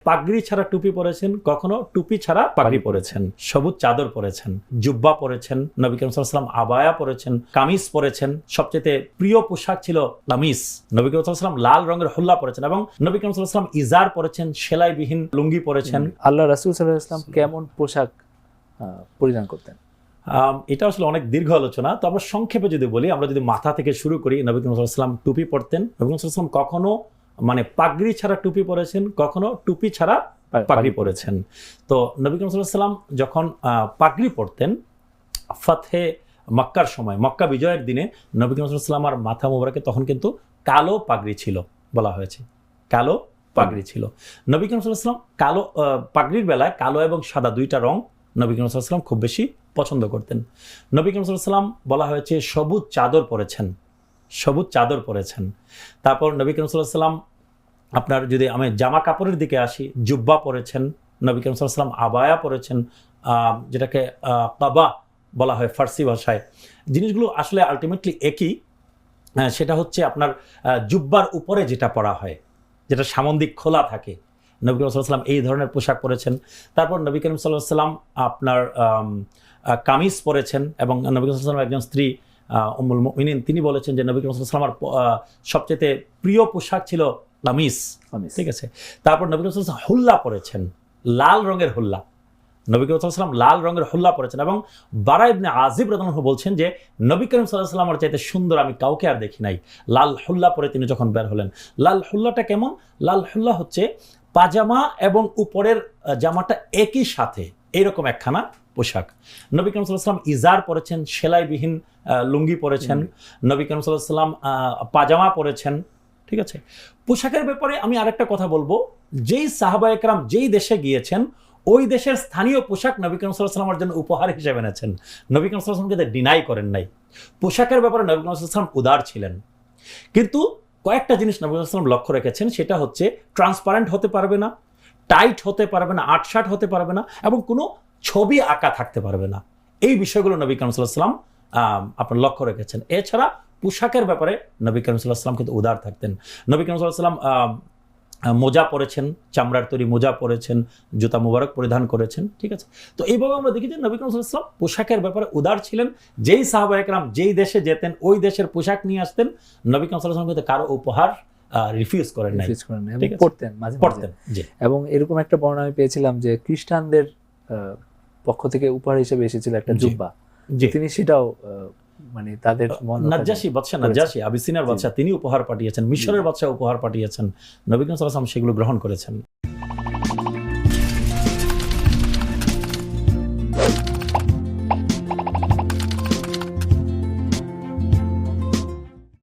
পাগড়ি ছাড়া টুপি পরেছেন, কখনো টুপি ছাড়া পাগড়ি পরেছেন, সবুজ চাদর পরেছেন, জুব্বা পরেছেন, নবী করিম সাল্লাল্লাহু আলাইহি ওয়াসাল্লাম আবায়া পরেছেন, কামিজ পরেছেন, সবচেয়ে প্রিয় পোশাক ছিল কামিজ। নবী করিম সাল্লাল্লাহু আলাইহি ওয়াসাল্লাম লাল রঙের হুল্লা পরেছেন এবং নবী করিম সাল্লাল্লাহু আলাইহি ওয়াসাল্লাম ইজার পরেছেন, সেলাইবিহীন লুঙ্গি পরেছেন। আল্লাহ রাসূল সাল্লাল্লাহু আলাইহি ওয়াসাল্লাম কেমন পোশাক পরিধান করতেন? এটা আসলে অনেক দীর্ঘ আলোচনা, তো আমরা সংক্ষেপে যদি বলি, আমরা যদি মাথা থেকে শুরু করি, নবী করিম সাল্লাল্লাহু আলাইহি ওয়াসাল্লাম টুপি পরতেন। নবী করিম সাল্লাল্লাহু আলাইহি ওয়াসাল্লাম কখনো পাগড়ি ছাড়া টুপি পরেছেন, কখনো টুপি ছাড়া পাগড়ি পরেছেন। তো নবী করিম সাল্লাল্লাহু আলাইহি ওয়াসাল্লাম যখন পাগড়ি পরতেন, ফাতহে মক্কার সময়, মক্কা বিজয়ের দিনে নবী করিম সাল্লাল্লাহু আলাইহি ওয়াসাল্লামের মাথা মোবারকে তখন কিন্তু কালো পাগড়ি ছিল, বলা হয়েছে কালো পাগড়ি ছিল। নবী করিম সাল্লাল্লাহু আলাইহি ওয়াসাল্লাম কালো পাগড়ির বেলায় কালো এবং সাদা দুইটা রং নবী করিম সাল্লাল্লাহু আলাইহি ওয়াসাল্লাম খুব বেশি পছন্দ করতেন। নবী করিম সাল্লাল্লাহু আলাইহি ওয়াসাল্লাম বলা হয়েছে সবুজ চাদর পরেছেন, সবুজ চাদর পরেছেন। তারপর নবী করিম সাল্লাল্লাহু আলাইহি ওয়াসাল্লাম আপনার যদি আমি জামা কাপড়ের দিকে আসি, জুব্বা পরেছেন, নবী করিম সাল্লাল্লাহু আলাইহি ওয়াসাল্লাম আবায়া পরেছেন, যেটাকে কাবা বলা হয় ফার্সি ভাষায়। জিনিসগুলো আসলে আলটিমেটলি একই, সেটা হচ্ছে আপনার জুব্বার উপরে যেটা পরা হয়, যেটা সামন্দিক খোলা থাকে। নবী করিম সাল্লাল্লাহু আলাইহি ওয়াসাল্লাম এই ধরনের পোশাক পরেছেন। তারপর নবী করিম সাল্লাল্লাহু আলাইহি ওয়াসাল্লাম আপনার কামিজ পরেছেন এবং নবী করিম সাল্লাল্লাহু আলাইহি ওয়াসাল্লাম একজন স্ত্রী উম্মুল মুমিনিন তিনি বলেছেন যে নবী করিম সাল্লাল্লাহু আলাইহি ওয়াসাল্লাম সবচেয়ে প্রিয় পোশাক ছিল কামিজ, ঠিক আছে। তারপর নবী করিম সাল্লাল্লাহু আলাইহি ওয়াসাল্লাম হুল্লা পরেছেন, লাল রঙের হুল্লা। নবী করিম সাল্লাল্লাহু আলাইহি ওয়াসাল্লাম লাল রঙের হুল্লা পরেছেন এবং বারা ইবনে আযিব রাদিয়াল্লাহু আনহু বলছেন যে নবী করিম সাল্লাল্লাহু আলাইহি ওয়াসাল্লামের চাইতে সুন্দর আমি কাউকে আর দেখি নাই। লাল হুল্লা পরে তিনি যখন বের হলেন। লাল হুল্লাটা কেমন? লাল হুল্লা হচ্ছে পাজামা এবং উপরের জামাটা একই সাথে, এইরকম একখানা পোশাক। নবী করিম সাল্লাল্লাহু আলাইহি ওয়াসাল্লাম ইজার পরেছেন, সেলাইবিহীন লুঙ্গি পরেছেন। নবী করিম সাল্লাল্লাহু আলাইহি ওয়াসাল্লাম পাজামা পরেছেন, ঠিক আছে। পোশাকের ব্যাপারে আমি আরেকটা কথা বলবো, যেই সাহাবায়ে কেরাম যেই দেশে গিয়েছেন ওই দেশের স্থানীয় পোশাক নবী করিম সাল্লাল্লাহু আলাইহি ওয়াসাল্লামের জন্য উপহার হিসেবে এনেছেন। নবী করিম সাল্লাল্লাহু আলাইহি ওয়াসাল্লামকে ডিনাই করেন নাই। পোশাকের ব্যাপারে নবী করিম সাল্লাল্লাহু আলাইহি ওয়াসাল্লাম উদার ছিলেন, কিন্তু কয়েকটা জিনিস নবী করিম সাল্লাল্লাহু আলাইহি ওয়াসাল্লাম লক্ষ্য রেখেছেন, সেটা হচ্ছে ট্রান্সপারেন্ট হতে পারবে না, টাইট হতে পারবে না, আটশাট হতে পারবে না এবং কোনো ছবি আঁকা থাকতে পারবে না। এই বিষয়গুলো নবী করিম সাল্লাল্লাহু আলাইহি ওয়াসাল্লাম আপনার লক্ষ্য রেখেছেন। এছাড়া পোশাকের ব্যাপারে নবী করিম সাল্লাল্লাহু আলাইহি ওয়াসাল্লাম কিন্তু উদার থাকতেন। নবী করিম সাল্লাল্লাহু আলাইহি ওয়াসাল্লাম মোজা পরেছেন, চামড়ার তৈরি মোজা পরেছেন, জুতা মুবারক পরিধান করেছেন, ঠিক আছে। তো এইভাবে আমরা দেখি যে নবী করিম সাল্লাল্লাহু আলাইহি ওয়াসাল্লাম পোশাকের ব্যাপারে উদার ছিলেন। যেই সাহাবায়ে কেরাম যেই দেশে যেতেন ওই দেশের পোশাক নিয়ে আসতেন, নবী করিম সাল্লাল্লাহু আলাইহি ওয়াসাল্লাম কিন্তু কারো উপহার রিফিউজ করেন নাই, পড়তেন মাঝে পড়তেন। এবং এরকম একটা বর্ণনা আমি পেয়েছিলাম যে খ্রিস্টানদের পক্ষ থেকে উপহার হিসেবে এসেছিল একটা জুব্বা, তিনি সেটাও তাদের নাজ্জাশী বাদশা, নাজ্জাশী আবিসিনিয়ার বাদশা, তিনি উপহার পাঠিয়েছেন, মিশরের বাদশা উপহার পাঠিয়েছেন, নবী করিম সাল্লাল্লাহু আলাইহি ওয়াসাল্লাম সেগুলো গ্রহণ করেছেন।